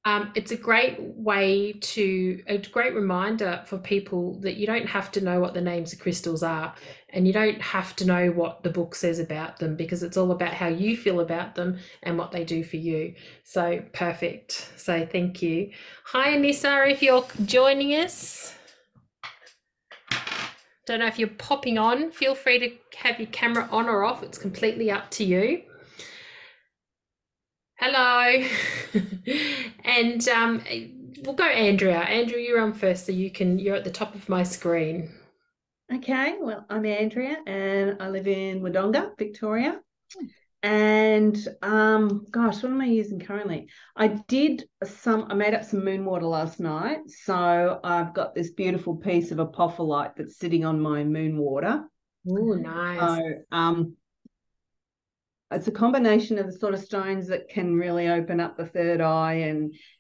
It's a great a great reminder for people that you don't have to know what the names of crystals are, and you don't have to know what the book says about them, because it's all about how you feel about them and what they do for you. So perfect. So thank you. Hi, Anissa, if you're joining us. Don't know if you're popping on. Feel free to have your camera on or off. It's completely up to you. Hello. And we'll go Andrea. Andrea, you're on first, so you're at the top of my screen. Okay, well, I'm Andrea and I live in Wodonga, Victoria. And gosh, what am I using currently? I made up some moon water last night. So I've got this beautiful piece of apophyllite that's sitting on my moon water. Oh, nice. So it's a combination of the sort of stones that can really open up the third eye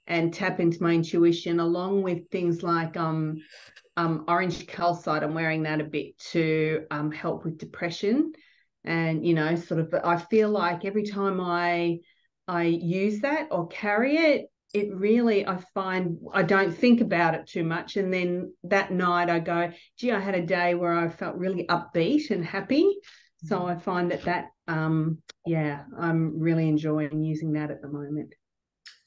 and tap into my intuition, along with things like orange calcite. I'm wearing that a bit to help with depression. And, sort of, I feel like every time I use that or carry it, it really, I find I don't think about it too much. And then that night I go, gee, I had a day where I felt really upbeat and happy. So I find yeah, I'm really enjoying using that at the moment.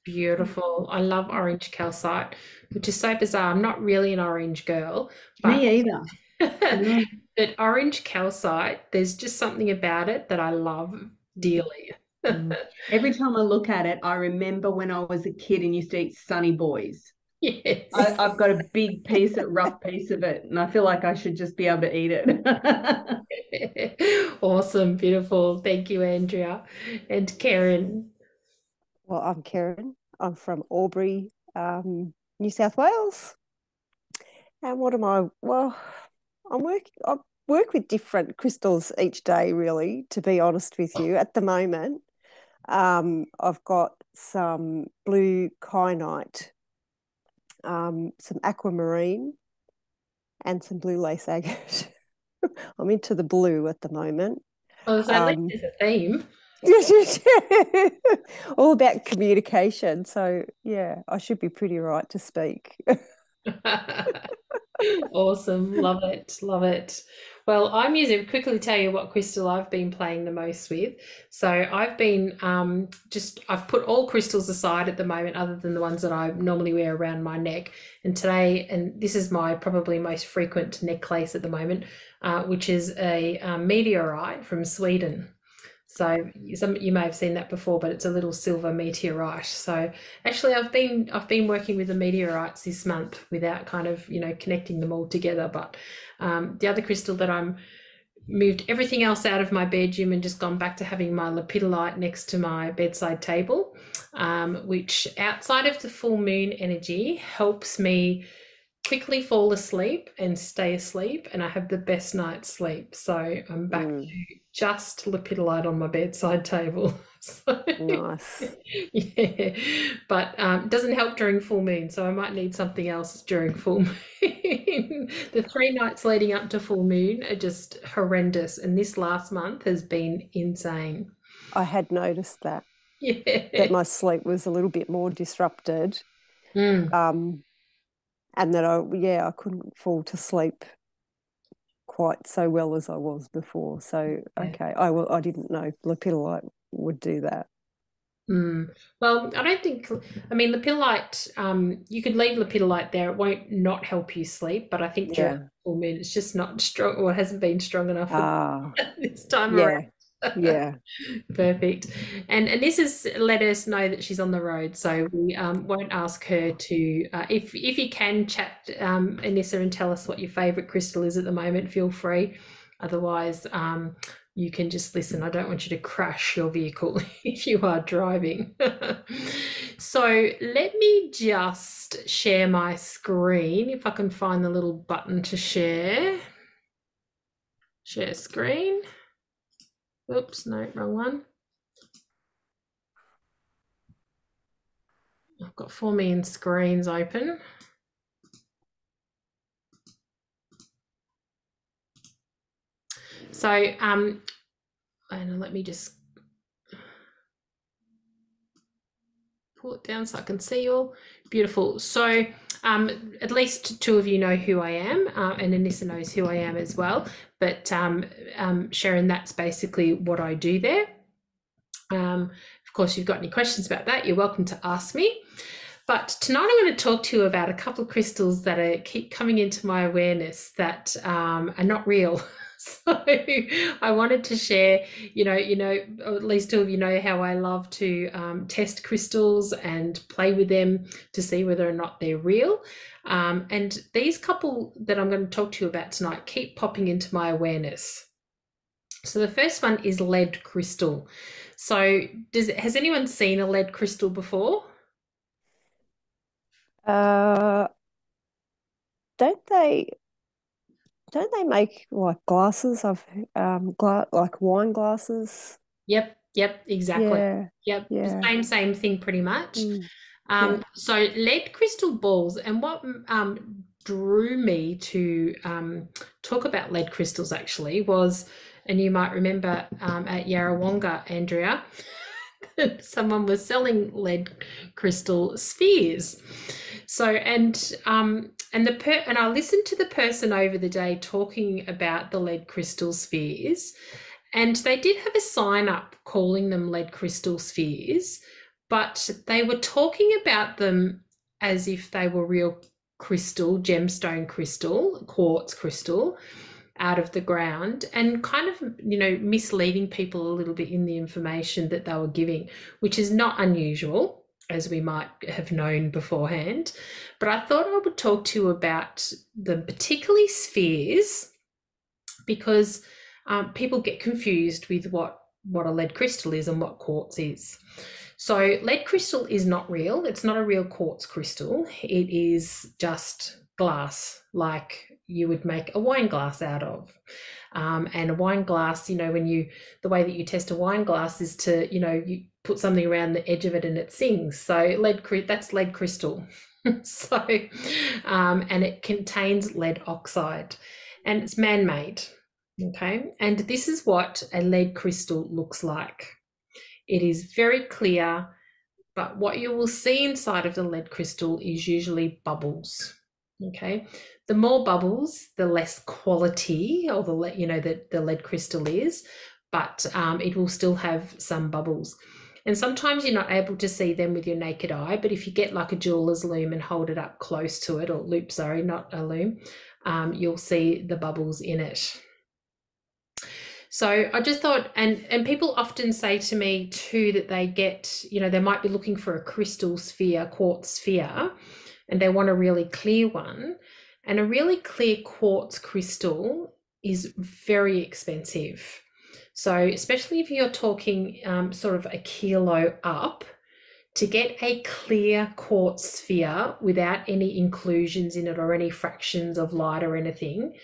Beautiful. I love orange calcite, which is so bizarre. I'm not really an orange girl, but Me either. No. but orange calcite, there's just something about it that I love dearly. Mm. Every time I look at it, I remember when I was a kid and used to eat Sunny Boys. Yes. I've got a big rough piece of it, and I feel like I should just be able to eat it. Awesome, beautiful. Thank you, Andrea. And Karen. Well, I'm Karen. I'm from Albury, New South Wales. And what am I? Well, I work with different crystals each day, really, to be honest with you. At the moment, I've got some blue kyanite, some aquamarine, and some blue lace agate. I'm into the blue at the moment. Oh, so at least there's a theme. All about communication. So yeah, I should be pretty right to speak. Awesome. Love it. Love it. Well, I'm using quickly tell you what crystal I've been playing the most with. So I've been I've put all crystals aside at the moment, other than the ones that I normally wear around my neck. And today, and this is my probably most frequent necklace at the moment, which is a meteorite from Sweden. So you may have seen that before, but it's a little silver meteorite. So actually, I've been working with the meteorites this month without kind of connecting them all together. But the other crystal that I'm moved everything else out of my bedroom and just gone back to having my lepidolite next to my bedside table, which outside of the full moon energy helps me quickly fall asleep and stay asleep, and I have the best night's sleep. So I'm back to just lepidolite on my bedside table. So, Nice. yeah, but it doesn't help during full moon, so I might need something else during full moon. The 3 nights leading up to full moon are just horrendous, and this last month has been insane. I had noticed that Yeah. my sleep was a little bit more disrupted. Mm. And that I couldn't fall to sleep quite so well as I was before. So Yeah. okay, I didn't know lepidolite would do that. Mm. Well, I don't think, I mean, lepidolite, you could leave lepidolite there. It won't not help you sleep, but I think during Yeah. full moon, it's just not strong, or hasn't been strong enough for Ah, this time around. yeah, yeah. Perfect. And this has let us know that she's on the road, so we won't ask her to, if you can chat, Anissa, and tell us what your favorite crystal is at the moment, feel free. Otherwise, you can just listen. I don't want you to crash your vehicle if you are driving. So let me just share my screen, if I can find the little button to share. Share screen. Oops, no, wrong one. I've got 4 million screens open. So, and let me just pull it down so I can see you all. Beautiful. So at least two of you know who I am, and Anissa knows who I am as well. But Sharon, that's basically what I do there. Of course, if you've got any questions about that, you're welcome to ask me. But tonight I'm going to talk to you about a couple of crystals that keep coming into my awareness that are not real. So I wanted to share, at least two of you know how I love to test crystals and play with them to see whether or not they're real. And these couple that I'm going to talk to you about tonight keep popping into my awareness. So the first one is lead crystal. So has anyone seen a lead crystal before? Don't they make like glasses of like wine glasses? Yep, exactly. Yeah. Yep, Yeah. same thing pretty much. Yeah. So lead crystal balls, and what drew me to talk about lead crystals actually was, and you might remember at Yarrawonga, Andrea, someone was selling lead crystal spheres. So and I listened to the person over the day talking about the lead crystal spheres, and they did have a sign up calling them lead crystal spheres, but they were talking about them as if they were real crystal, gemstone crystal, quartz crystal out of the ground, and kind of, misleading people a little bit in the information that they were giving, which is not unusual, as we might have known beforehand. But I thought I would talk to you about the particularly spheres, because people get confused with what a lead crystal is and what quartz is. So lead crystal is not real. It's not a real quartz crystal. It is just glass, like you would make a wine glass out of. And a wine glass, the way that you test a wine glass is to, you put something around the edge of it and it sings. So that's lead crystal. So, and it contains lead oxide, and it's man-made. Okay, and this is what a lead crystal looks like. It is very clear, but what you will see inside of the lead crystal is usually bubbles. Okay, the more bubbles, the less quality, or the lead crystal is, but it will still have some bubbles. And sometimes you're not able to see them with your naked eye, but if you get like a jeweler's loom and hold it up close to it, or loop, sorry, not a loom, you'll see the bubbles in it. So I just thought, and people often say to me too that they get, they might be looking for a crystal sphere, quartz sphere, and they want a really clear one. And a really clear quartz crystal is very expensive. So especially if you're talking sort of a kilo up, to get a clear quartz sphere without any inclusions in it or any fractions of light or anything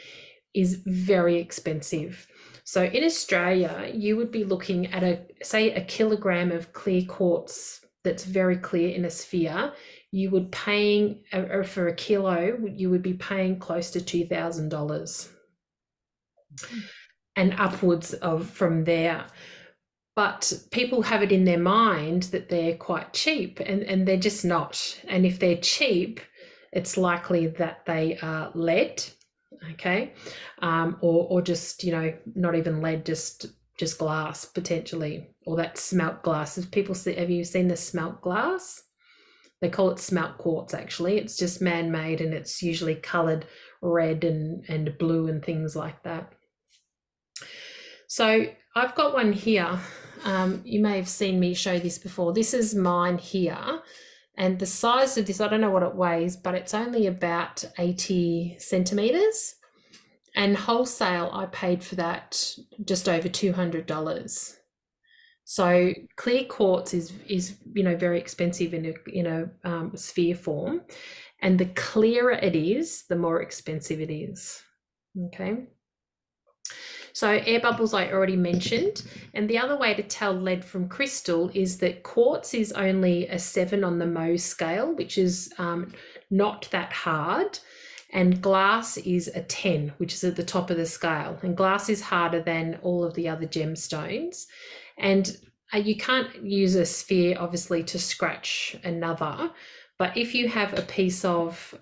is very expensive. So in Australia, you would be looking at a kilogram of clear quartz that's very clear in a sphere. You would paying for a kilo, you would be paying close to $2,000 and upwards from there. But people have it in their mind that they're quite cheap, and they're just not. And if they're cheap, it's likely that they are lead. Okay, or just not even lead, just glass potentially, or that smelt glass. Have you seen the smelt glass? They call it smelt quartz. Actually, it's just man-made, and it's usually coloured red and blue and things like that. So I've got one here. You may have seen me show this before. This is mine here. And the size of this, I don't know what it weighs, but it's only about 80 centimeters. And wholesale, I paid for that just over $200. So clear quartz is very expensive in a sphere form, and the clearer it is, the more expensive it is. Okay. So air bubbles I already mentioned, and the other way to tell lead from crystal is that quartz is only a 7 on the Mohs scale, which is not that hard, and glass is a 10, which is at the top of the scale, and glass is harder than all of the other gemstones. And you can't use a sphere, obviously, to scratch another, but if you have a piece of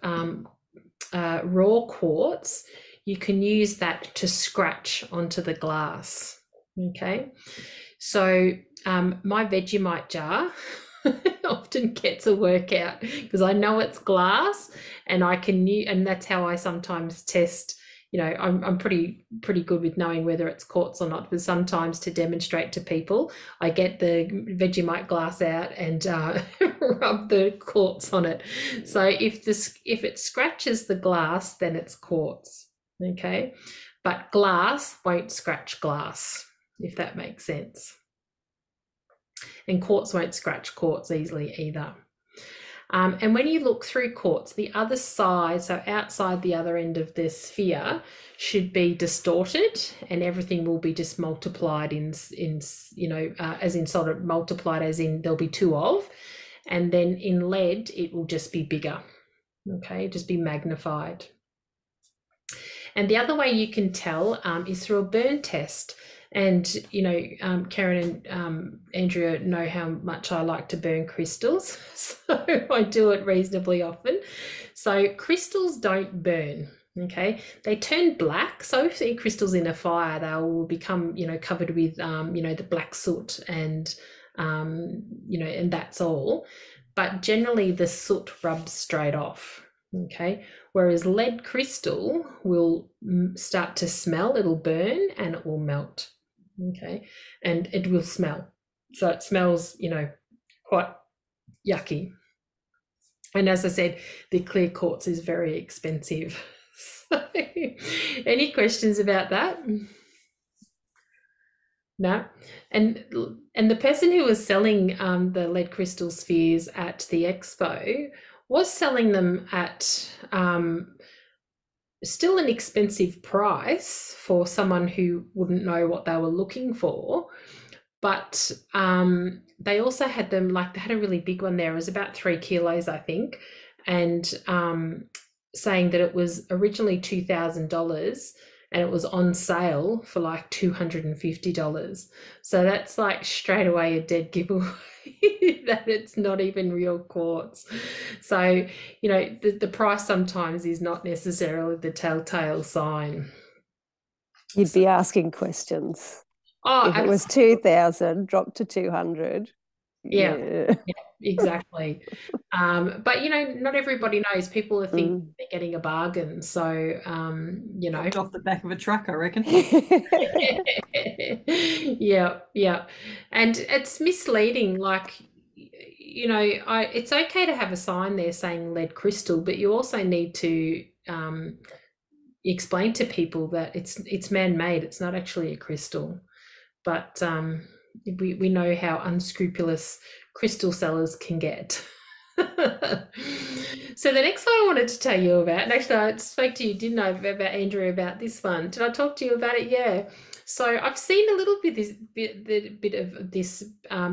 raw quartz, you can use that to scratch onto the glass. Okay, so my Vegemite jar often gets a workout because I know it's glass, and I can and that's how I sometimes test. You know, I'm pretty good with knowing whether it's quartz or not, but sometimes to demonstrate to people, I get the Vegemite glass out and rub the quartz on it. So if it scratches the glass, then it's quartz. Okay, but glass won't scratch glass, if that makes sense. And quartz won't scratch quartz easily either. And when you look through quartz, the other side, so outside the other end of the sphere, should be distorted, and everything will be just multiplied as in sort of multiplied as in there'll be two of, and then in lead it will just be bigger. Okay, just be magnified. And the other way you can tell is through a burn test. And, you know, Karen and Andrea know how much I like to burn crystals. So I do it reasonably often. So crystals don't burn, okay? They turn black. So if you see crystals in a fire, they will become, you know, covered with, you know, the black soot and, you know, and that's all. But generally the soot rubs straight off, okay? Whereas lead crystal will start to smell, it'll burn and it will melt. Okay, and it will smell. So it smells, you know, quite yucky. And as I said, the clear quartz is very expensive. So, any questions about that? No. And the person who was selling the lead crystal spheres at the expo was selling them at still an expensive price for someone who wouldn't know what they were looking for, but they also had them, like they had a really big one there. It was about 3 kilos, I think, and saying that it was originally $2,000 and it was on sale for like $250. So that's like straight away a dead giveaway that it's not even real quartz. So, you know, the price sometimes is not necessarily the telltale sign. You'd be asking questions. Oh, if it was 2,000, dropped to 200. Yeah, exactly. But you know, not everybody knows. People are thinking they're getting a bargain, so you know, dropped off the back of a truck, I reckon. Yeah, and it's misleading. Like, you know, it's okay to have a sign there saying lead crystal, but you also need to explain to people that it's man-made. It's not actually a crystal, but we know how unscrupulous crystal sellers can get. So the next one I wanted to tell you about, and actually I spoke to you, didn't I, about Andrew about this one? Did I talk to you about it? Yeah. So I've seen a little bit of this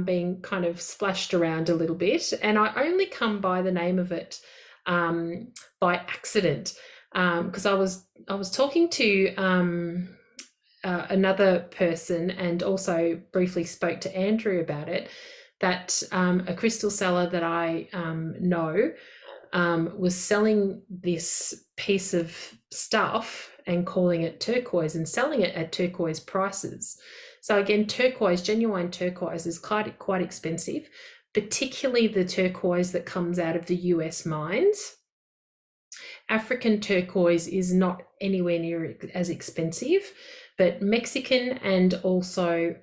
being kind of splashed around a little bit, and I only come by the name of it by accident, because I was talking to another person and also briefly spoke to Andrew about it, that a crystal seller that I know was selling this piece of stuff and calling it turquoise and selling it at turquoise prices. So again, turquoise, genuine turquoise, is quite expensive, particularly the turquoise that comes out of the US mines. African turquoise is not anywhere near as expensive, but Mexican and also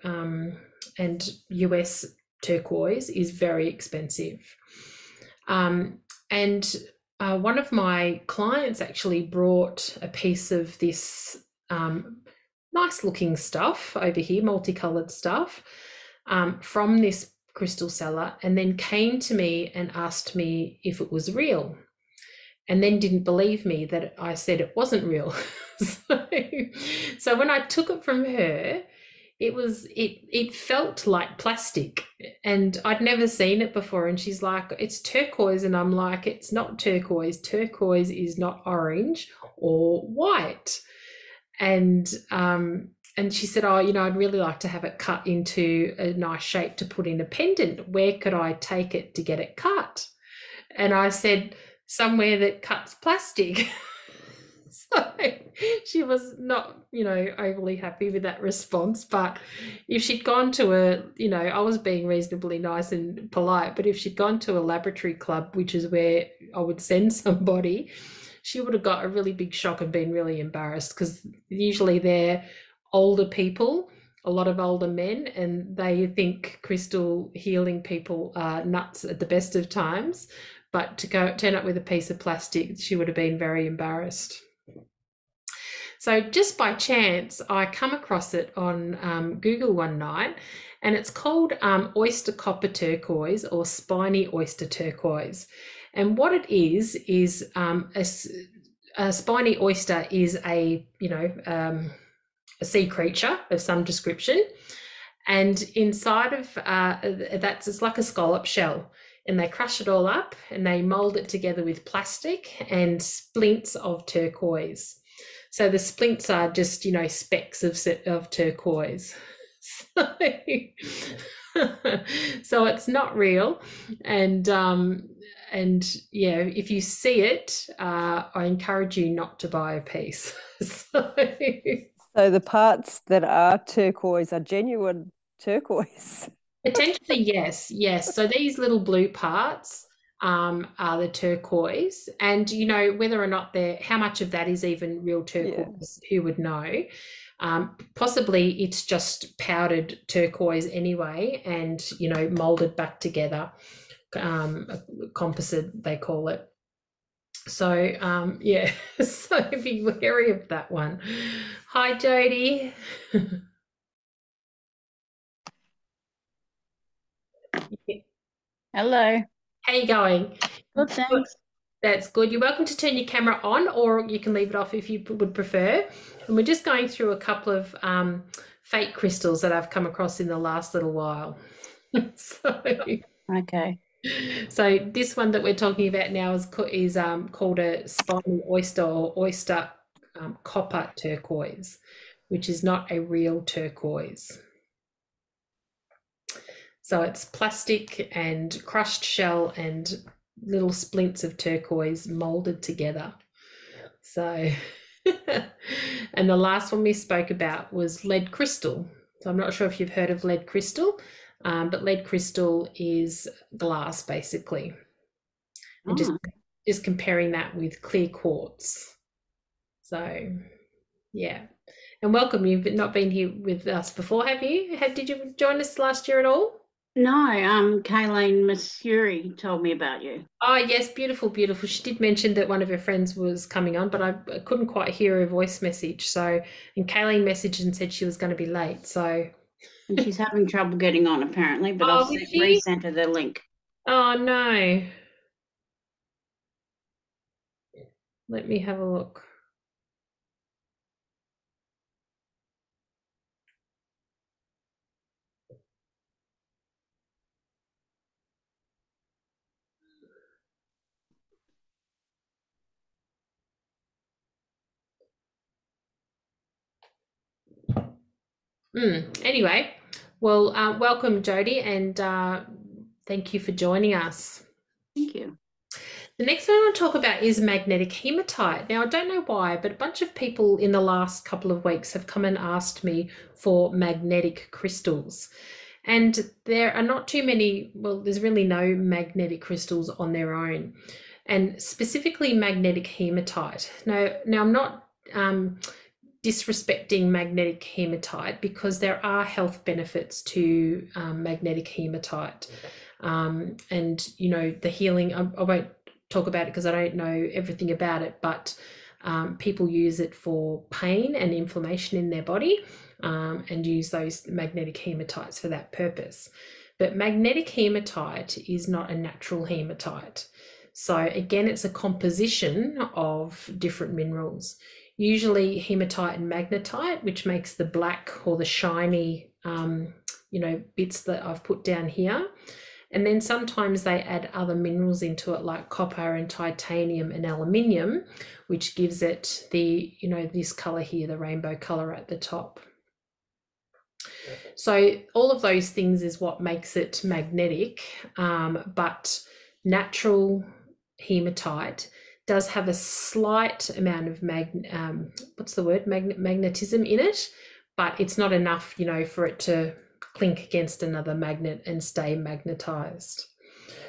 and US turquoise is very expensive. And one of my clients actually brought a piece of this nice looking stuff over here, multicolored stuff, from this crystal seller, and then came to me and asked me if it was real, and then didn't believe me that I said it wasn't real. So when I took it from her, it felt like plastic, and I'd never seen it before. And she's like, it's turquoise, and I'm like, it's not turquoise. Turquoise is not orange or white. And and she said, oh, I'd really like to have it cut into a nice shape to put in a pendant. Where could I take it to get it cut? And I said, somewhere that cuts plastic. So she was not, overly happy with that response. But if she'd gone to I was being reasonably nice and polite, but if she'd gone to a laboratory club, which is where I would send somebody, she would have got a really big shock and been really embarrassed, because usually they're older people, a lot of older men, and they think crystal healing people are nuts at the best of times. But to turn up with a piece of plastic, she would have been very embarrassed. So just by chance, I come across it on Google one night, and it's called oyster copper turquoise, or spiny oyster turquoise. And what it is a spiny oyster is a sea creature of some description, and inside of it's like a scallop shell, and they crush it all up and they mold it together with plastic and splints of turquoise. So the splints are just, specks of turquoise. So it's not real. And if you see it, I encourage you not to buy a piece. So the parts that are turquoise are genuine turquoise. Potentially, yes. So these little blue parts are the turquoise, and whether or not how much of that is even real turquoise, who would know? Possibly it's just powdered turquoise anyway, and molded back together, composite they call it. So so be wary of that one. Hi, Jody. Hello. How you going? Good, thanks. That's good. You're welcome to turn your camera on, or you can leave it off if you would prefer. And we're just going through a couple of fake crystals that I've come across in the last little while. Okay. So this one that we're talking about now is called a spiny oyster, or oyster copper turquoise, which is not a real turquoise. So it's plastic and crushed shell and little splints of turquoise molded together. So, and the last one we spoke about was lead crystal. So I'm not sure if you've heard of lead crystal, but lead crystal is glass basically. And just comparing that with clear quartz. So, yeah. And welcome. You've not been here with us before, have you? Did you join us last year at all? No, Kayleen Masuri told me about you. Oh, yes, beautiful, beautiful. She did mention that one of her friends was coming on, but I couldn't quite hear her voice message. So, and Kayleen messaged and said she was going to be late. So, and she's having trouble getting on apparently, but I've resent her the link. Oh, no. Let me have a look. Anyway, well, welcome, Jody, and thank you for joining us. Thank you. The next one I want to talk about is magnetic hematite. Now, I don't know why, but a bunch of people in the last couple of weeks have come and asked me for magnetic crystals. And there are not too many, well, there's really no magnetic crystals on their own, and specifically magnetic hematite. Now I'm not disrespecting magnetic hematite, because there are health benefits to magnetic hematite. And, the healing, I won't talk about it because I don't know everything about it, but people use it for pain and inflammation in their body, and use those magnetic hematites for that purpose. But magnetic hematite is not a natural hematite. So again, it's a composition of different minerals, usually hematite and magnetite, which makes the black or the shiny bits that I've put down here. And then sometimes they add other minerals into it, like copper and titanium and aluminium, which gives it the, this color here, the rainbow color at the top. So all of those things is what makes it magnetic, but natural hematite does have a slight amount of magnetism in it, but it's not enough, you know, for it to clink against another magnet and stay magnetized.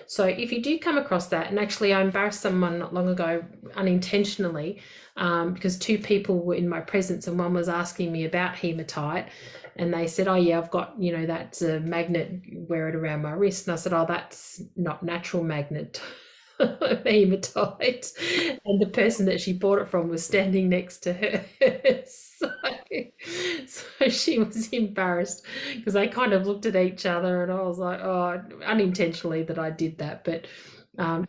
So if you do come across that, and actually I embarrassed someone not long ago unintentionally, because two people were in my presence and one was asking me about hematite, and they said, oh yeah, I've got, you know, that's a magnet, wear it around my wrist. And I said, oh, that's not natural magnet hematite. And the person that she bought it from was standing next to her. So she was embarrassed because they kind of looked at each other, and I was like, oh, unintentionally that I did that. But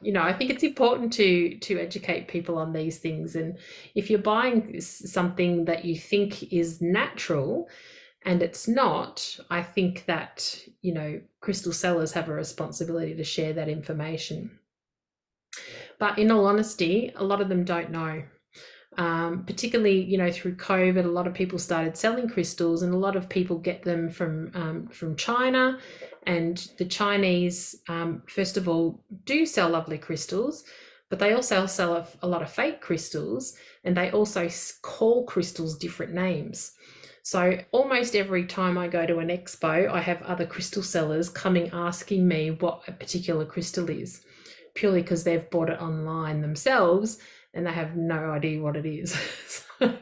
you know, I think it's important to educate people on these things. And if you're buying something that you think is natural and it's not, I think that, you know, crystal sellers have a responsibility to share that information. But in all honesty, a lot of them don't know. Particularly, you know, through COVID, a lot of people started selling crystals, and a lot of people get them from China. And the Chinese, first of all, do sell lovely crystals, but they also sell a lot of fake crystals, and they also call crystals different names. So almost every time I go to an expo, I have other crystal sellers coming asking me what a particular crystal is, purely because they've bought it online themselves and they have no idea what it is. So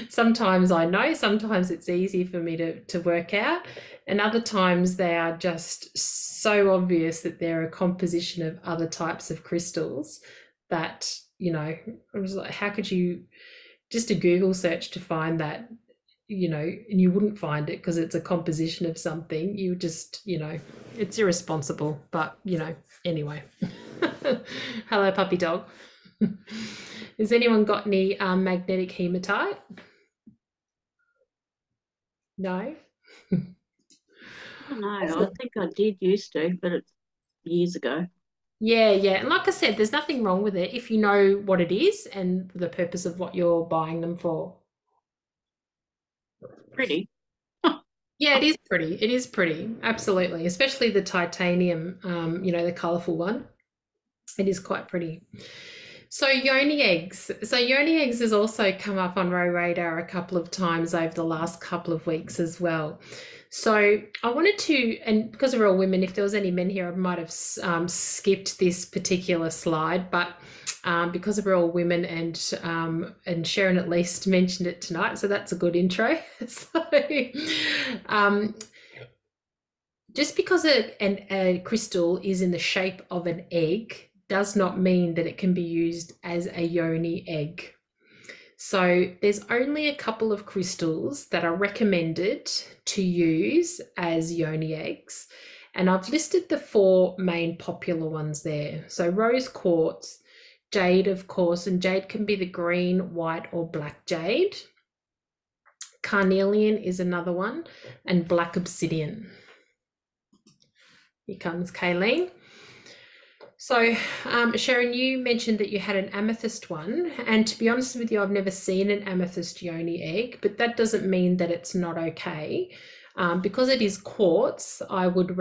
sometimes I know, sometimes it's easy for me to work out, and other times they are just so obvious that they're a composition of other types of crystals that, you know, I was like, how could you, just a Google search to find that, you know, and you wouldn't find it because it's a composition of something. You just, you know, it's irresponsible. But, you know, anyway. Hello, puppy dog. Has anyone got any magnetic hematite? No? No, I think I did used to, but it's years ago. Yeah. And like I said, there's nothing wrong with it if you know what it is and the purpose of what you're buying them for. Pretty. Yeah, it is pretty. It is pretty. Absolutely. Especially the titanium, you know, the colourful one. It is quite pretty. So Yoni Eggs. So Yoni Eggs has also come up on my radar a couple of times over the last couple of weeks as well. So I wanted to, and because we're all women, if there was any men here, I might have skipped this particular slide, but because we're all women, and Sharon at least mentioned it tonight, so that's a good intro. So just because a crystal is in the shape of an egg does not mean that it can be used as a yoni egg. So there's only a couple of crystals that are recommended to use as yoni eggs, and I've listed the four main popular ones there. So rose quartz, jade, of course, and jade can be the green, white, or black jade. Carnelian is another one, and black obsidian. Here comes Kayleen. So Sharon, you mentioned that you had an amethyst one, and to be honest with you, I've never seen an amethyst yoni egg, but that doesn't mean that it's not okay. Because it is quartz, I would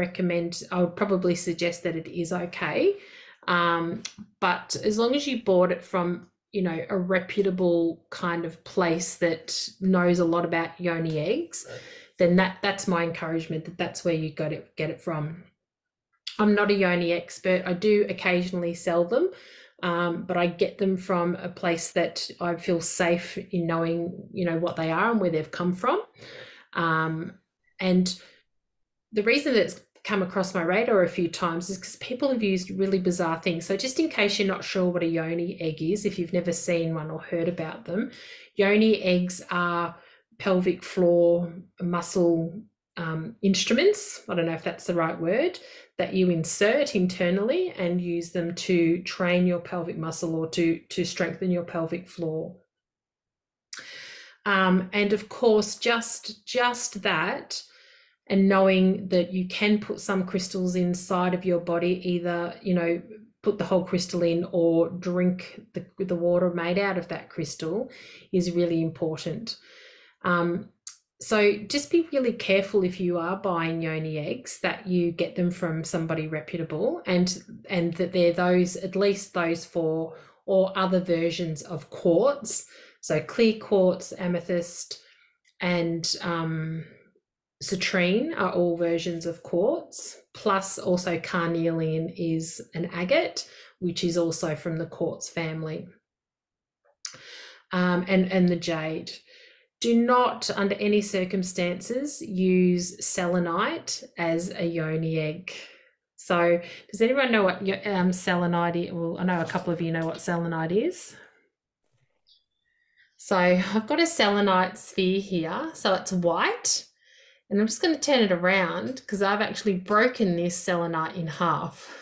probably suggest that it is okay. But as long as you bought it from, you know, a reputable kind of place that knows a lot about yoni eggs, then that's my encouragement, that's where you got to get it from. I'm not a yoni expert. I do occasionally sell them, but I get them from a place that I feel safe in knowing, you know, what they are and where they've come from. And the reason that it's come across my radar a few times is because people have used really bizarre things. So just in case you're not sure what a yoni egg is, if you've never seen one or heard about them, yoni eggs are pelvic floor muscle instruments, I don't know if that's the right word, that you insert internally and use them to train your pelvic muscle or to strengthen your pelvic floor. And of course, just that, and knowing that you can put some crystals inside of your body, either, you know, put the whole crystal in or drink the water made out of that crystal, is really important. So just be really careful if you are buying Yoni eggs that you get them from somebody reputable, and that they're those, at least those 4 or other versions of quartz. So clear quartz, amethyst, and citrine are all versions of quartz, plus also carnelian is an agate, which is also from the quartz family, and the jade. Do not, under any circumstances, use selenite as a Yoni egg. So does anyone know what selenite is? Well, I know a couple of you know what selenite is. So I've got a selenite sphere here. So it's white. And I'm just going to turn it around because I've actually broken this selenite in half.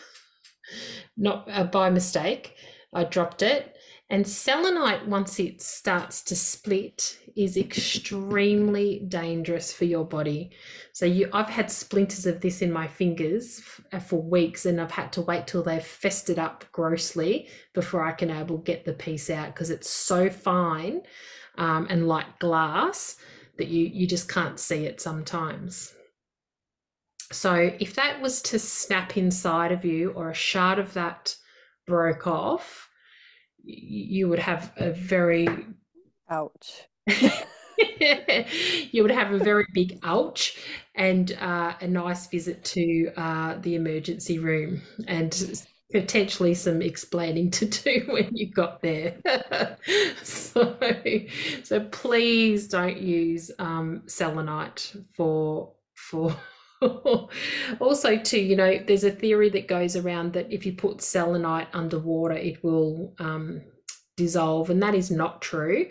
Not by mistake. I dropped it. And selenite, once it starts to split, is extremely dangerous for your body. So I've had splinters of this in my fingers for weeks, and I've had to wait till they've festered up grossly before I can get the piece out, because it's so fine and like glass that you just can't see it sometimes. So if that was to snap inside of you, or a shard of that broke off, you would have a very ouch. You would have a very big ouch, and a nice visit to the emergency room, and potentially some explaining to do when you got there. So please don't use selenite for also too, you know, there's a theory that goes around that if you put selenite underwater, it will dissolve, and that is not true.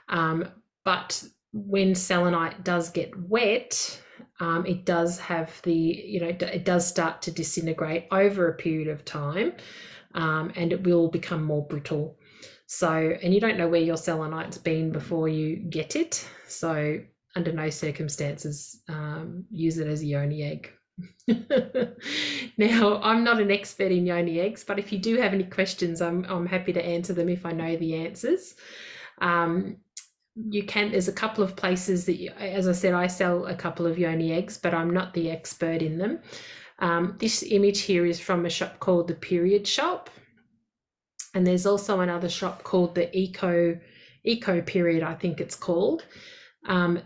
But when selenite does get wet, it does have it does start to disintegrate over a period of time, and it will become more brittle. So, and you don't know where your selenite's been before you get it. So under no circumstances use it as a Yoni egg. Now, I'm not an expert in Yoni eggs, but if you do have any questions, I'm happy to answer them if I know the answers. There's a couple of places that, as I said, I sell a couple of Yoni eggs, but I'm not the expert in them. This image here is from a shop called the Period Shop. And there's also another shop called the Eco Period, I think it's called.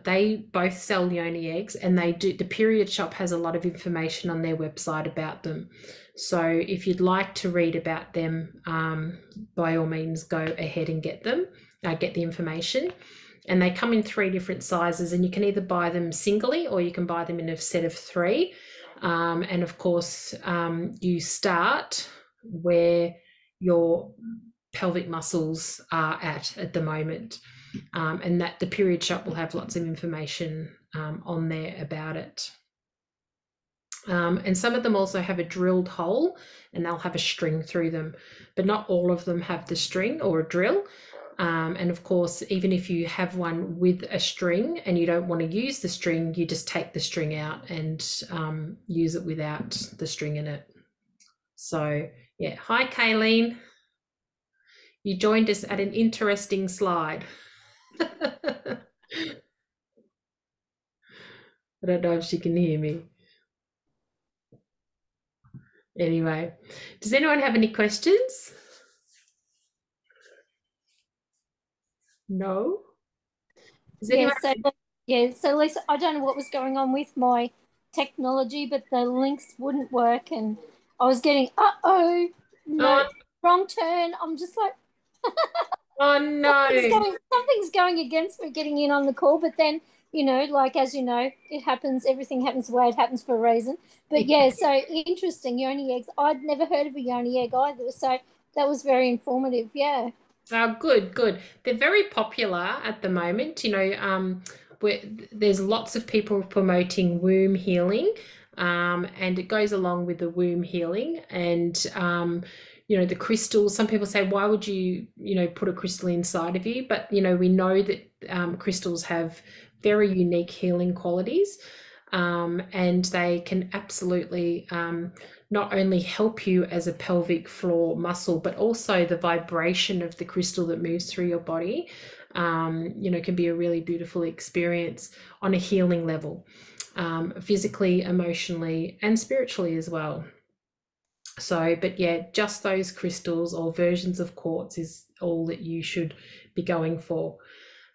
They both sell Yoni eggs, and the Period Shop has a lot of information on their website about them. So if you'd like to read about them, by all means, go ahead and get them, get the information. And they come in 3 different sizes, and you can either buy them singly or you can buy them in a set of 3. And of course, you start where your pelvic muscles are at the moment. And that the Period Shop will have lots of information on there about it. And some of them also have a drilled hole, and they'll have a string through them, but not all of them have the string or a drill. And of course, even if you have one with a string and you don't want to use the string, you just take the string out and use it without the string in it. So yeah, hi Kayleen. You joined us at an interesting slide. I don't know if she can hear me. Anyway, does anyone have any questions? No? So Leisa, I don't know what was going on with my technology, but the links wouldn't work, and I was getting, wrong turn. I'm just like, oh no. Something's going against me getting in on the call, but then, you know, like, as you know, everything happens the way it happens for a reason. But yeah, so interesting, Yoni eggs. I'd never heard of a Yoni egg either, so that was very informative. Yeah. Oh, good. They're very popular at the moment. You know, there's lots of people promoting womb healing, and it goes along with the womb healing. And you know, the crystals, some people say, why would you put a crystal inside of you? But, you know, we know that crystals have very unique healing qualities, and they can absolutely not only help you as a pelvic floor muscle, but also the vibration of the crystal that moves through your body can be a really beautiful experience on a healing level, physically, emotionally, and spiritually as well. So, but yeah, just those crystals or versions of quartz is all that you should be going for.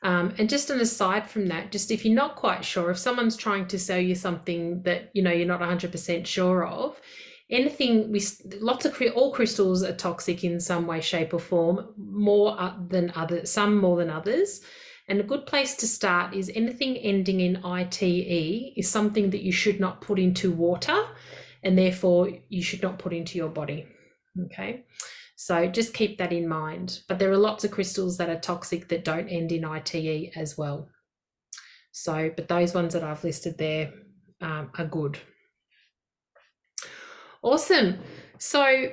And just an aside from that, just if you're not quite sure, if someone's trying to sell you something that you're not 100% sure of, all crystals are toxic in some way, shape, or form, some more than others. And a good place to start is anything ending in ITE is something that you should not put into water, and therefore you should not put into your body. Okay. So just keep that in mind. But there are lots of crystals that are toxic that don't end in ITE as well. So, but those ones that I've listed there are good. Awesome. So I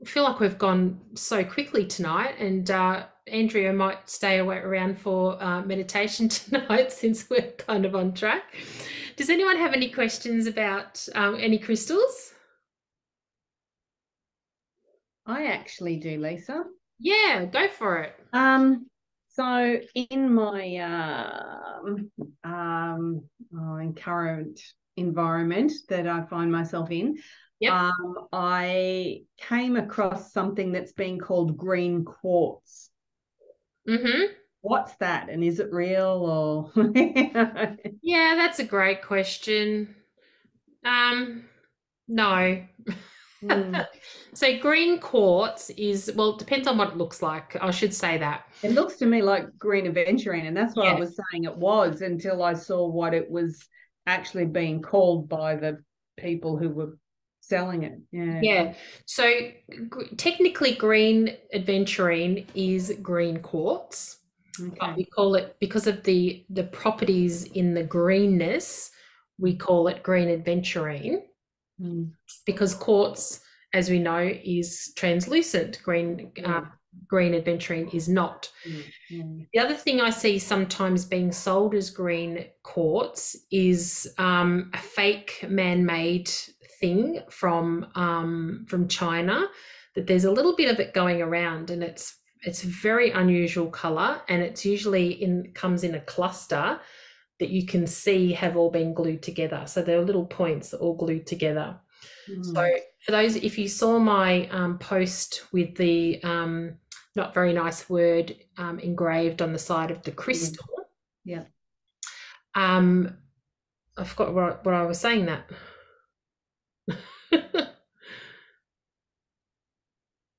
feel like we've gone so quickly tonight, and Andrea might stay around for meditation tonight since we're kind of on track. Does anyone have any questions about any crystals? I actually do, Leisa. Yeah, go for it. So in my current environment that I find myself in, Yep. I came across something that's been called green quartz. Mm-hmm. What's that, and is it real or? Yeah, that's a great question. No. So green quartz is, well, it depends on what it looks like. I should say that. It looks to me like green aventurine, and that's what I was saying it was until I saw what it was actually being called by the people who were selling it. Yeah. So technically green aventurine is green quartz. Okay. But we call it, because of the properties in the greenness, we call it green aventurine. Because quartz, as we know, is translucent. Green aventurine is not. The other thing I see sometimes being sold as green quartz is a fake man-made thing from China, that there's a little bit of it going around, and it's a very unusual color, and it's usually comes in a cluster that you can see have all been glued together. So there are little points all glued together. So for those, if you saw my post with the not very nice word engraved on the side of the crystal. Yeah. I forgot what I was saying that.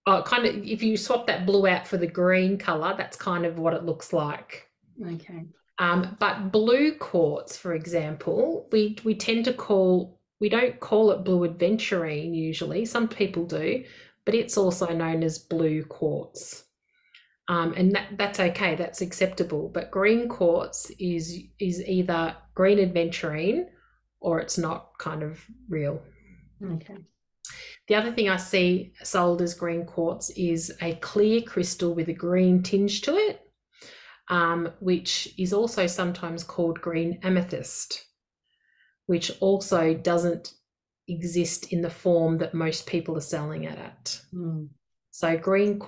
Oh, kind of, if you swap that blue out for the green color, that's kind of what it looks like. Okay. But blue quartz, for example, we tend to we don't call it blue aventurine usually. Some people do, but it's also known as blue quartz. And that's okay, that's acceptable. But green quartz is either green aventurine or it's not kind of real. Okay. The other thing I see sold as green quartz is a clear crystal with a green tinge to it, which is also sometimes called green amethyst, which also doesn't exist in the form that most people are selling it at. So green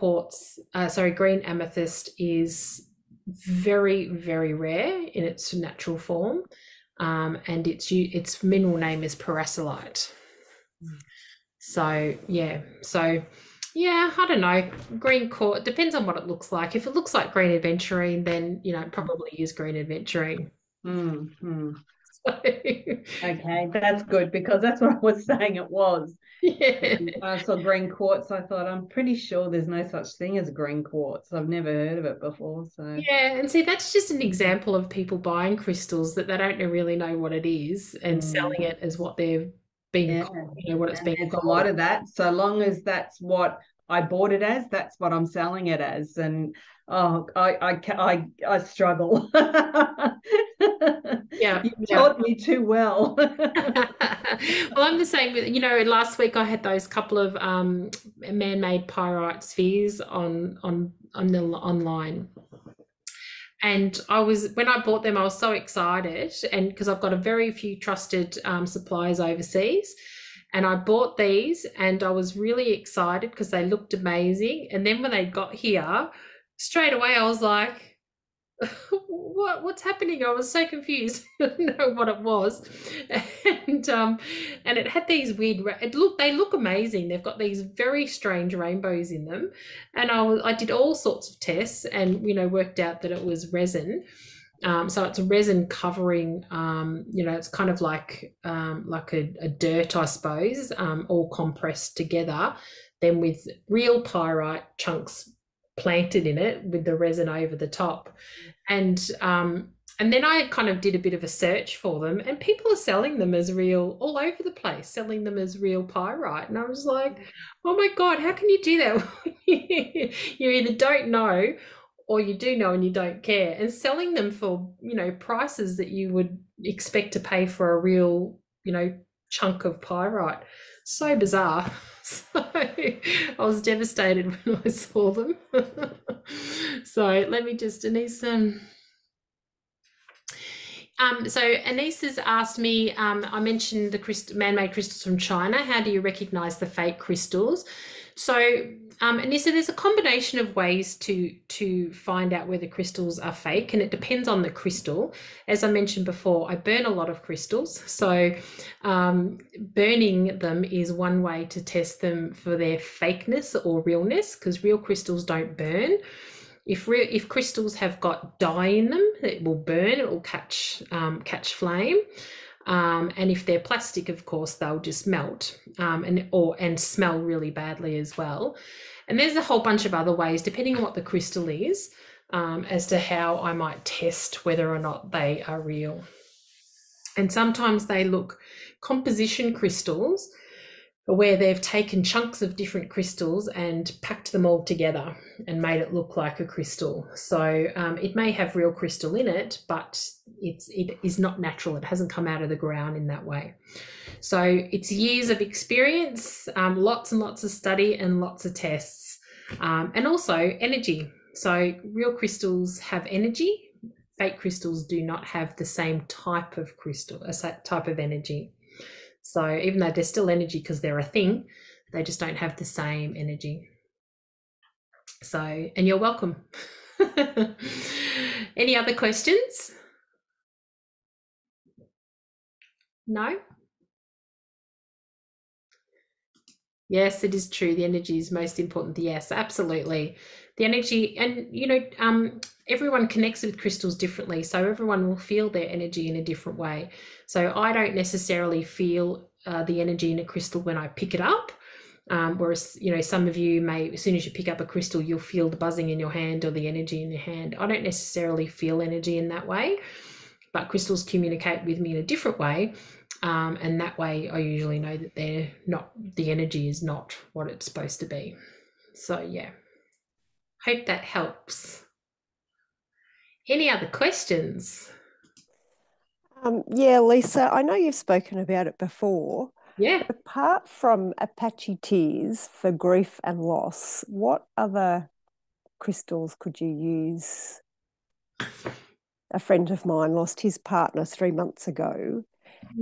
amethyst is very, very rare in its natural form, and its mineral name is parasolite. So yeah, I don't know. Green quartz depends on what it looks like. If it looks like green aventurine, then it probably is green aventurine. Okay, that's good, because that's what I was saying it was. Yeah. When I saw green quartz, I thought, I'm pretty sure there's no such thing as green quartz. I've never heard of it before. So yeah, and see, that's just an example of people buying crystals that they don't really know what it is and selling it as what they've been called, what it's been called. A lot of that. So long as that's what I bought it as, that's what I'm selling it as. And I struggle. Yeah, you taught me too well. Well, I'm the same with, last week I had those couple of man-made pyrite spheres on the online. And when I bought them, I was so excited, and because I've got a very few trusted suppliers overseas, and I bought these and I was really excited because they looked amazing. And then when they got here, straight away I was like, what's happening? I was so confused. I didn't know what it was. And it had these weird, they look amazing. They've got these very strange rainbows in them. And I did all sorts of tests and, worked out that it was resin. So it's a resin covering, it's kind of like a dirt, I suppose, all compressed together, then with real pyrite chunks planted in it with the resin over the top. And then I kind of did a bit of a search for them, and people are selling them as real all over the place, selling them as real pyrite. And I was like, oh my God, how can you do that? You either don't know or you do know and you don't care, and selling them for, prices that you would expect to pay for a real, chunk of pyrite. So bizarre. So I was devastated when I saw them. So let me just, Denise, so Anise has asked me, I mentioned the man-made crystals from China. How do you recognize the fake crystals? So Anissa, there's a combination of ways to find out whether crystals are fake, and it depends on the crystal. As I mentioned before, I burn a lot of crystals. So burning them is one way to test them for their fakeness or realness, because real crystals don't burn. If crystals have got dye in them, it will burn, it will catch flame. And if they're plastic, of course, they'll just melt and smell really badly as well. And there's a whole bunch of other ways, depending on what the crystal is, as to how I might test whether or not they are real. And sometimes they look composition crystals, where they've taken chunks of different crystals and packed them all together and made it look like a crystal. So it may have real crystal in it, but it is not natural. It hasn't come out of the ground in that way. So it's years of experience, lots and lots of study and lots of tests, and also energy. So real crystals have energy. Fake crystals do not have the same type of crystal, a type of energy. So even though they're still energy because they're a thing, they just don't have the same energy. So, and you're welcome. Any other questions? No? Yes, it is true. The energy is most important. Yes, absolutely. The energy, and everyone connects with crystals differently, so everyone will feel their energy in a different way. So I don't necessarily feel the energy in a crystal when I pick it up, whereas some of you may, as soon as you pick up a crystal, you'll feel the buzzing in your hand or the energy in your hand. I don't necessarily feel energy in that way, but crystals communicate with me in a different way. And that way I usually know that the energy is not what it's supposed to be. So yeah, hope that helps. Any other questions? Yeah, Leisa, I know you've spoken about it before. Yeah. Apart from Apache tears for grief and loss, what other crystals could you use? A friend of mine lost his partner 3 months ago,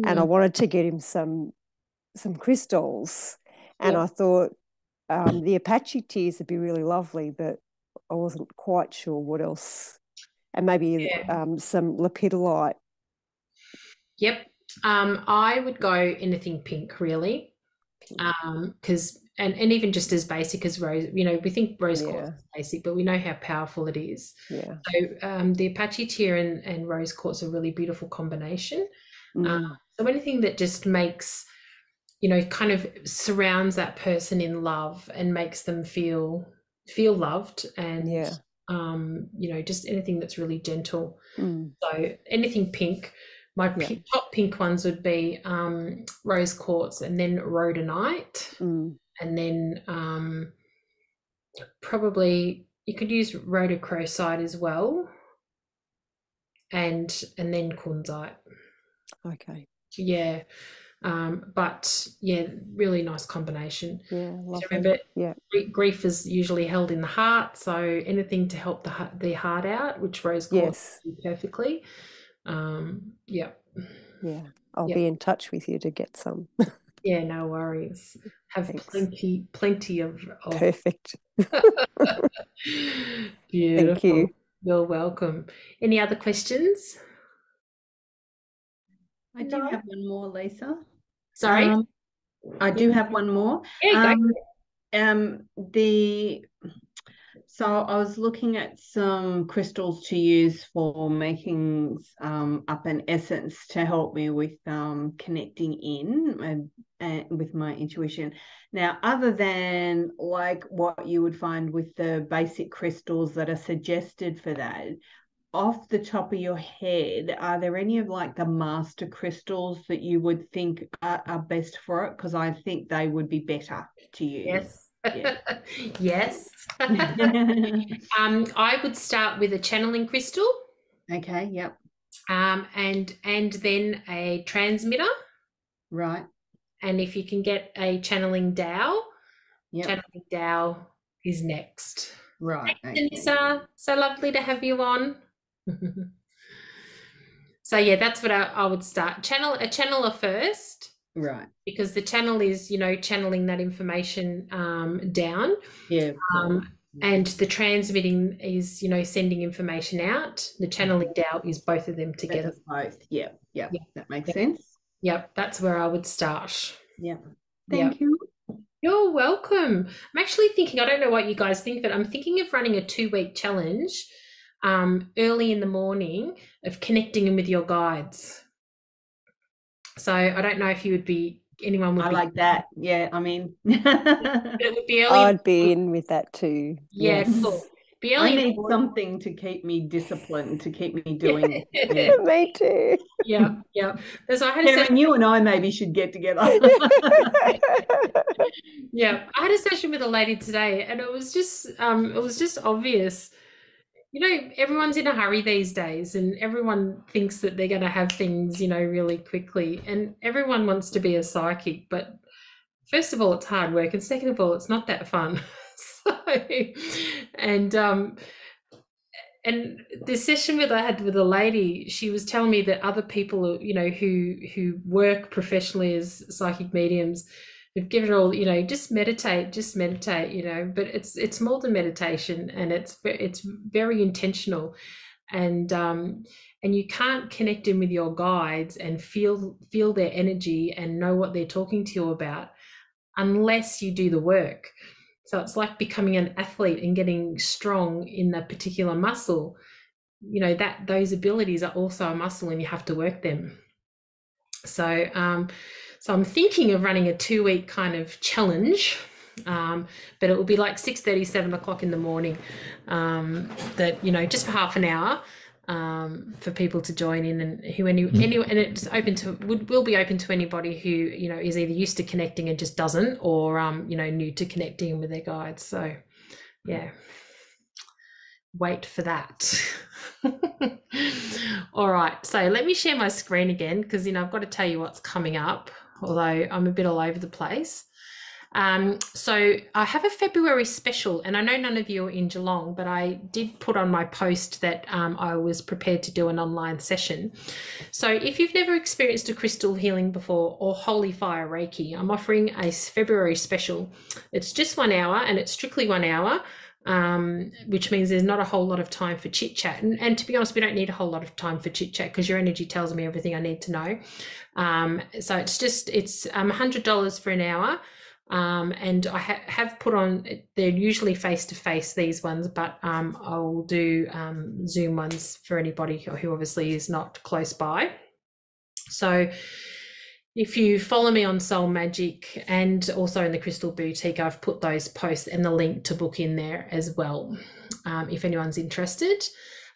and I wanted to get him some crystals, and I thought the Apache tears would be really lovely, but I wasn't quite sure what else, and maybe some lepidolite. Yep. I would go anything pink, really, because and even just as basic as rose, we think rose quartz is basic, but we know how powerful it is. Yeah. So the Apache tear and rose quartz are a really beautiful combination. So anything that just makes, kind of surrounds that person in love and makes them feel loved, and just anything that's really gentle. So anything pink. My top pink ones would be rose quartz, and then rhodonite, and then probably you could use rhodochrosite as well, and then kunzite. Okay. Yeah. But yeah, really nice combination. Yeah, lovely. Remember, grief is usually held in the heart, so anything to help the heart out, which rose quartz do perfectly. Yeah. I'll be in touch with you to get some. Yeah, no worries. Have Thanks. plenty of Perfect. Beautiful. Thank you. You're welcome. Any other questions? I do have one more, Lisa. Sorry? I do have one more. Yeah, go. So I was looking at some crystals to use for making up an essence to help me with connecting in and with my intuition. Now, other than like what you would find with the basic crystals that are suggested for that, off the top of your head, are there any of like the master crystals that you would think are best for it? Because I think they would be better to use. Yes. Yeah. Yes. I would start with a channeling crystal. Okay, yep. And then a transmitter. Right. And if you can get a channeling dowel, Yep. channeling dowel is next. Right. Thanks, Anissa. So lovely to have you on. So yeah, that's what I would start. A channeler first. Right. Because the channel is, channeling that information down. Yeah. And the transmitting is, sending information out. The channeling dowel is both of them together. Both. Yeah. That makes sense. Yep, that's where I would start. Yeah. Thank you. You're welcome. I'm actually thinking, I don't know what you guys think, but I'm thinking of running a 2-week challenge early in the morning of connecting in with your guides. So I don't know if anyone would be. I like that. Yeah, I mean. It would be early. I'd be in with that too. Yeah, Yes. cool. I need something to keep me disciplined, to keep me doing it. Yeah. Me too. Yeah. Karen, you and I maybe should get together. Yeah, I had a session with a lady today, and it was just obvious. Everyone's in a hurry these days, and everyone thinks that they're going to have things, really quickly, and everyone wants to be a psychic, but first of all, it's hard work, and second of all, it's not that fun. And the session that I had with a lady, she was telling me that other people, who work professionally as psychic mediums, have given it all, just meditate, but it's more than meditation, and it's very intentional, and you can't connect in with your guides and feel their energy and know what they're talking to you about unless you do the work. So it's like becoming an athlete and getting strong in that particular muscle. That those abilities are also a muscle, and you have to work them. So I'm thinking of running a 2-week kind of challenge, but it will be like 6:30, 7 o'clock in the morning. Just for half an hour. For people to join in, and and it's open to will be open to anybody who is either used to connecting and just doesn't, or new to connecting with their guides. So yeah, wait for that. All right, so let me share my screen again, because I've got to tell you what's coming up, although I'm a bit all over the place. So I have a February special, and I know none of you are in Geelong, but I did put on my post that I was prepared to do an online session. So if you've never experienced a crystal healing before, or holy fire Reiki, I'm offering a February special. It's just 1 hour, and it's strictly 1 hour, which means there's not a whole lot of time for chit chat. And to be honest, we don't need a whole lot of time for chit chat, because your energy tells me everything I need to know. So it's $100 for an hour. And I have put on, they're usually face-to-face, these ones, but I'll do Zoom ones for anybody who obviously is not close by. So if you follow me on Soul Magick and also in the Crystal Boutique, I've put those posts and the link to book in there as well, if anyone's interested.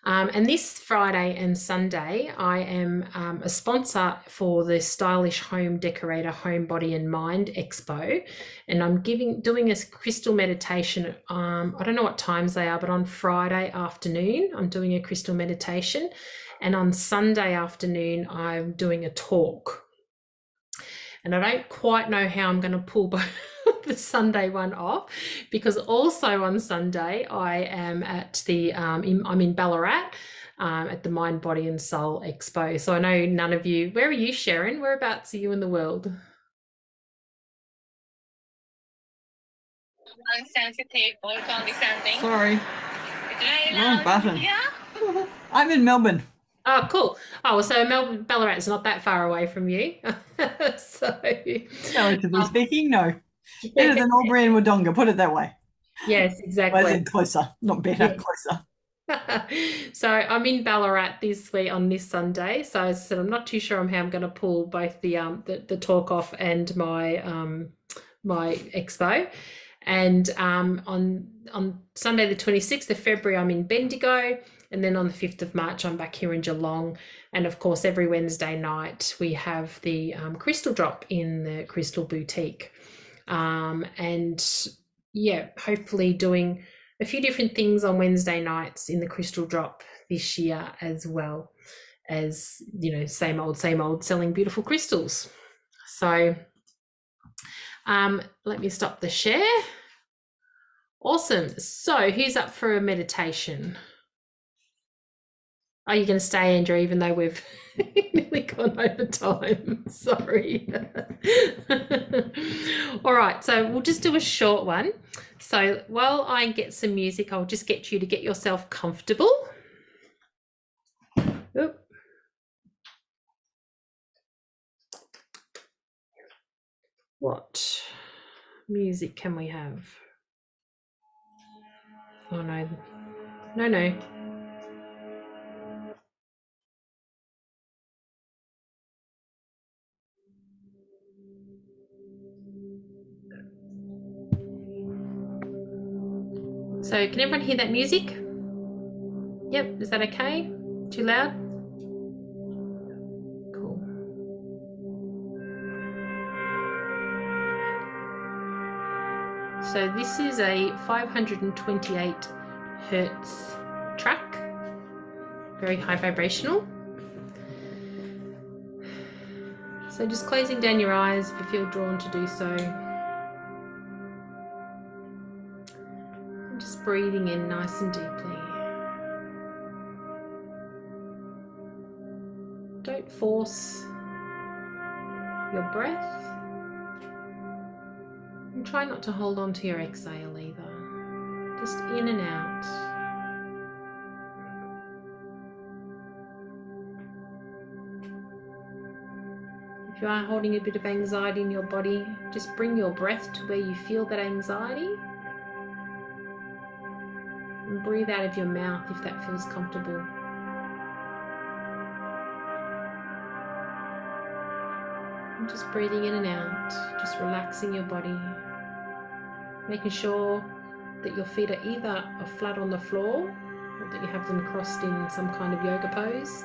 And this Friday and Sunday, I am a sponsor for the Stylish Home Decorator Home Body and Mind Expo, and I'm doing a crystal meditation. I don't know what times they are, but on Friday afternoon, I'm doing a crystal meditation, and on Sunday afternoon, I'm doing a talk. And I don't quite know how I'm going to pull both the Sunday one off, because also on Sunday I am at I'm in Ballarat at the Mind, Body and Soul Expo. So I know none of you, where are you, Sharon? Whereabouts are you in the world? sensitive also on this thing. Sorry. Wrong button. Yeah. I'm in Melbourne. Oh, cool. Oh, so Melbourne, Ballarat's not that far away from you. So, Relatively speaking, no. Better than Albury and Wodonga, put it that way. yes, Well, exactly. then closer, not better, Yeah. closer. So I'm in Ballarat this week on this Sunday. So as I said, I'm not too sure on how I'm going to pull both the talk off and my my expo. And on Sunday the 26th of February I'm in Bendigo, and then on the 5th of March I'm back here in Geelong. And of course every Wednesday night we have the crystal drop in the Crystal Boutique, and yeah, hopefully doing a few different things on Wednesday nights in the crystal drop this year, as well as, you know, same old selling beautiful crystals. So let me stop the share. Awesome. So who's up for a meditation? Are you going to stay, Andrew, even though we've nearly gone over time? Sorry. All right, so we'll just do a short one. So while I get some music, I'll just get you to get yourself comfortable. Oop. What music can we have? Oh, no. No. So can everyone hear that music? Yep, is that okay? Too loud? Cool. So this is a 528 hertz track, very high vibrational. So just closing down your eyes if you feel drawn to do so. And just breathing in nice and deeply. Don't force your breath. And try not to hold on to your exhale either. Just in and out. If you are holding a bit of anxiety in your body, just bring your breath to where you feel that anxiety. And breathe out of your mouth if that feels comfortable. And just breathing in and out, just relaxing your body. Making sure that your feet are either flat on the floor or that you have them crossed in some kind of yoga pose.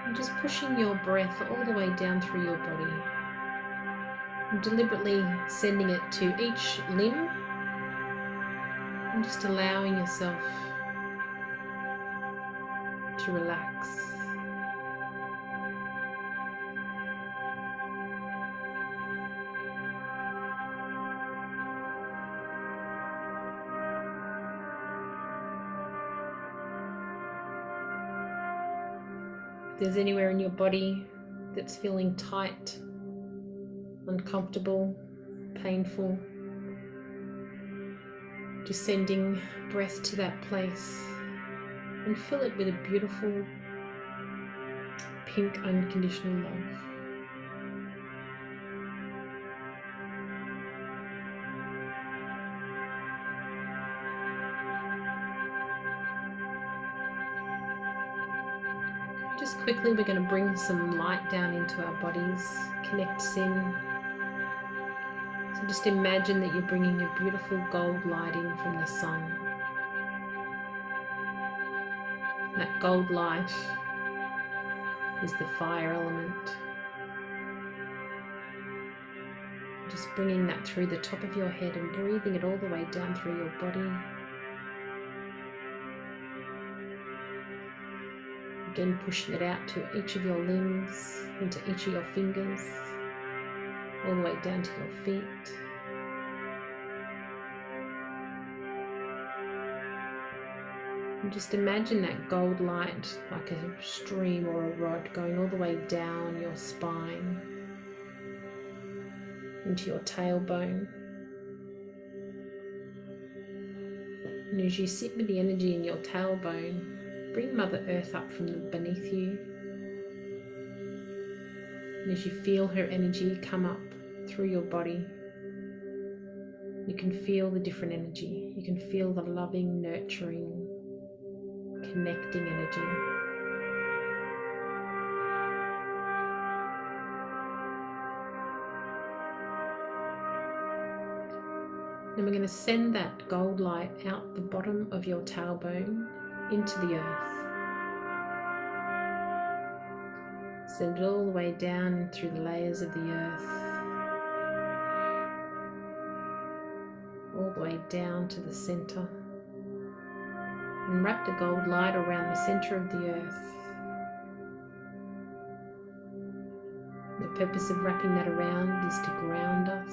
And just pushing your breath all the way down through your body. And deliberately sending it to each limb. And just allowing yourself to relax. If there's anywhere in your body that's feeling tight, uncomfortable, painful, just sending breath to that place and fill it with a beautiful pink unconditional love. Just quickly, we're going to bring some light down into our bodies, connect in. So just imagine that you're bringing a beautiful gold light in from the sun. That gold light is the fire element. Just bringing that through the top of your head and breathing it all the way down through your body. Again, pushing it out to each of your limbs, into each of your fingers, all the way down to your feet. And just imagine that gold light like a stream or a rod going all the way down your spine into your tailbone. And as you sit with the energy in your tailbone, bring Mother Earth up from beneath you. And as you feel her energy come up through your body, you can feel the different energy. You can feel the loving, nurturing, connecting energy. And we're going to send that gold light out the bottom of your tailbone into the earth. Send it all the way down through the layers of the earth, all the way down to the center, and wrap the gold light around the center of the earth. The purpose of wrapping that around is to ground us.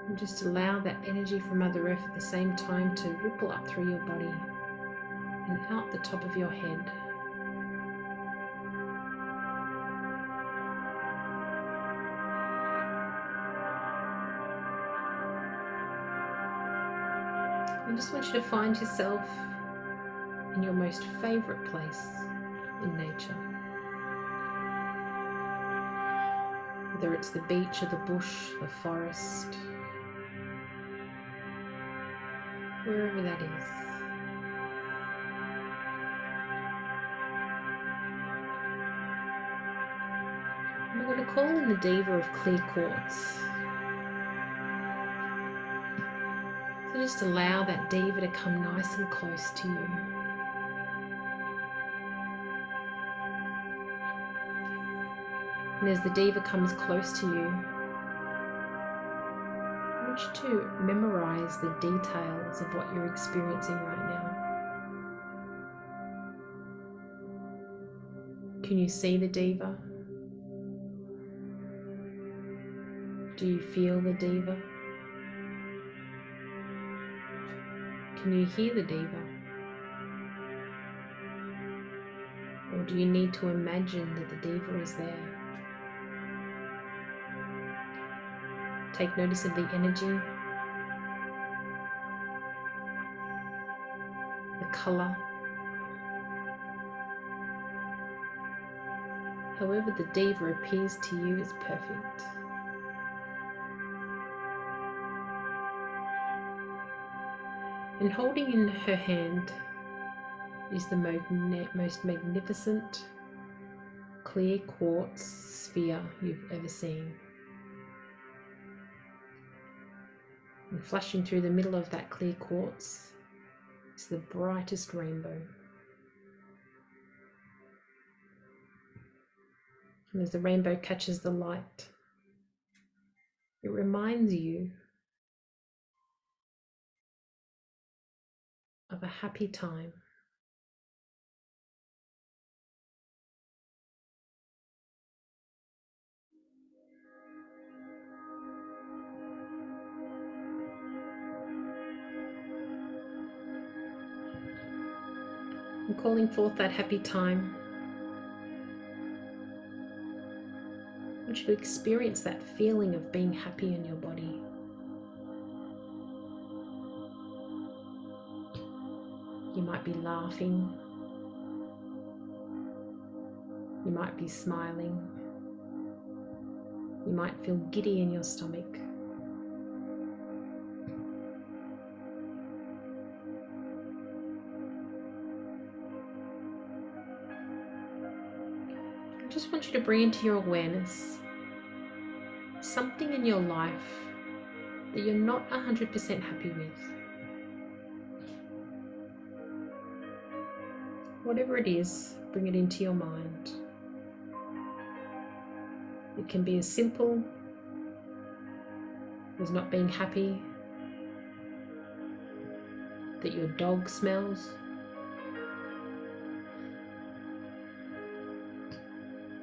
And just allow that energy from Mother Earth at the same time to ripple up through your body and out the top of your head. I just want you to find yourself in your most favourite place in nature. Whether it's the beach or the bush, the forest, wherever that is. And we're going to call in the diva of clear quartz. So just allow that diva to come nice and close to you. And as the diva comes close to you, I want you to memorize the details of what you're experiencing right now. Can you see the diva? Do you feel the diva? Can you hear the diva? Or do you need to imagine that the diva is there? Take notice of the energy, the colour. However the diva appears to you is perfect. And holding in her hand is the most magnificent clear quartz sphere you've ever seen. And flashing through the middle of that clear quartz is the brightest rainbow. And as the rainbow catches the light, it reminds you of a happy time. And calling forth that happy time, I want you to experience that feeling of being happy in your body. You might be laughing, you might be smiling, you might feel giddy in your stomach. I just want you to bring into your awareness something in your life that you're not 100% happy with. Whatever it is, bring it into your mind. It can be as simple as not being happy that your dog smells,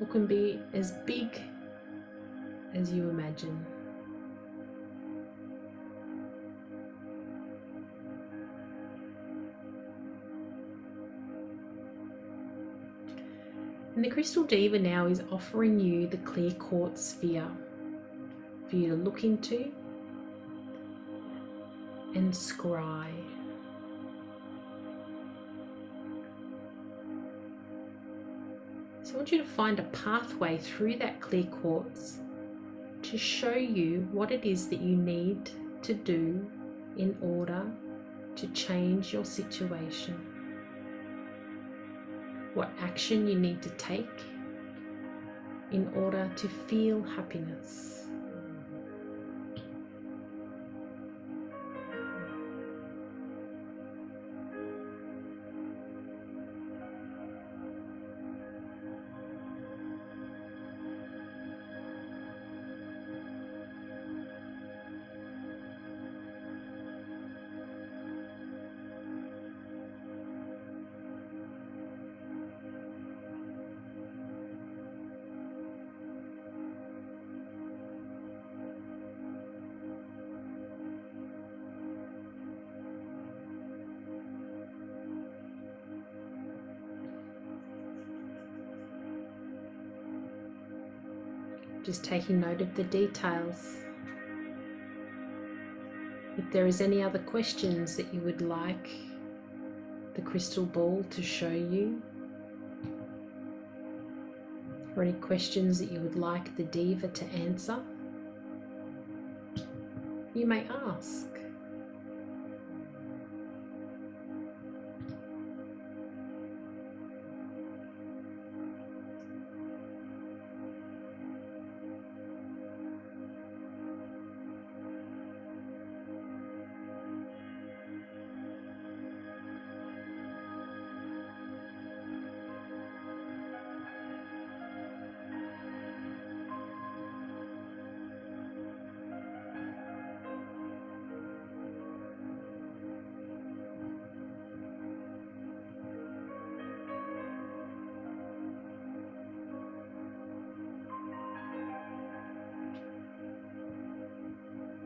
or can be as big as you imagine. And the crystal diva now is offering you the clear quartz sphere for you to look into and scry. So I want you to find a pathway through that clear quartz to show you what it is that you need to do in order to change your situation. What action you need to take in order to feel happiness. Just taking note of the details. If there is any other questions that you would like the crystal ball to show you, or any questions that you would like the diva to answer, you may ask.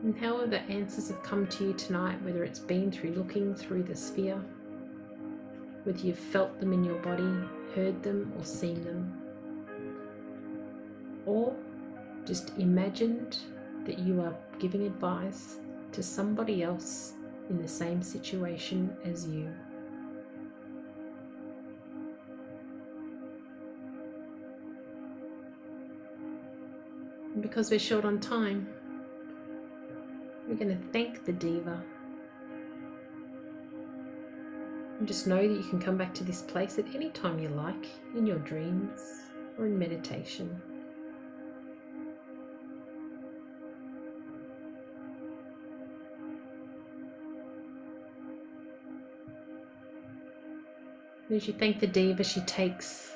And however answers have come to you tonight, whether it's been through looking through the sphere, whether you've felt them in your body, heard them or seen them, or just imagined that you are giving advice to somebody else in the same situation as you. And because we're short on time, we're going to thank the diva. And just know that you can come back to this place at any time you like, in your dreams or in meditation. And as you thank the diva, she takes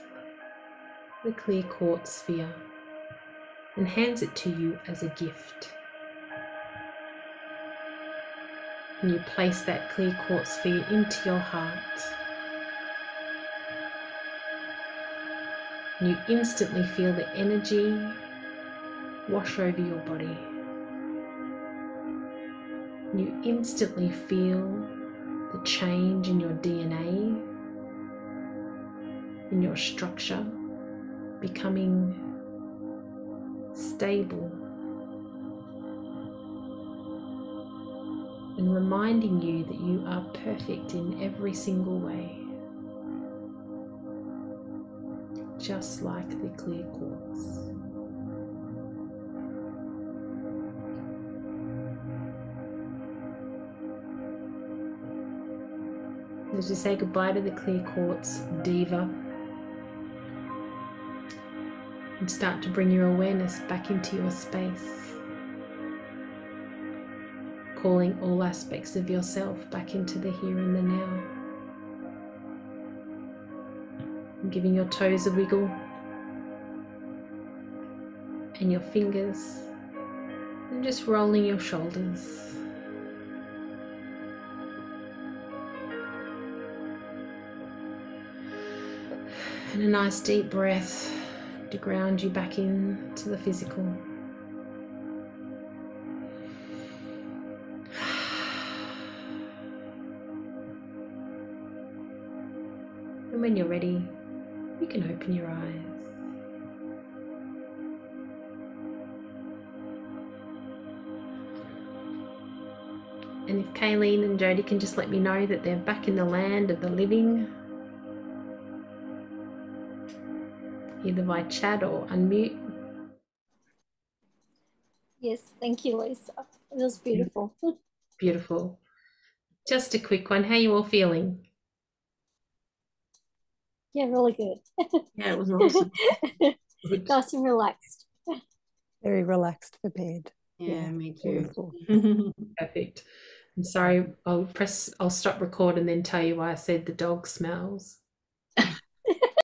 the clear quartz sphere and hands it to you as a gift. And you place that clear quartz sphere into your heart. And you instantly feel the energy wash over your body. And you instantly feel the change in your DNA, in your structure, becoming stable and reminding you that you are perfect in every single way, just like the clear quartz. As you say goodbye to the clear quartz diva, and start to bring your awareness back into your space, calling all aspects of yourself back into the here and the now, and giving your toes a wiggle and your fingers, and just rolling your shoulders. And a nice deep breath to ground you back into the physical. And when you're ready, You can open your eyes. And if Kayleen and Jody can just let me know that they're back in the land of the living, either by chat or unmute. Yes, thank you, Lisa. It was beautiful. Beautiful. Just a quick one. How are you all feeling? Yeah, really good. Yeah, it was awesome. Good. Nice and relaxed. Very relaxed for bed. Yeah, me too. Beautiful. Perfect. I'm sorry, I'll stop record and then tell you why I said the dog smells.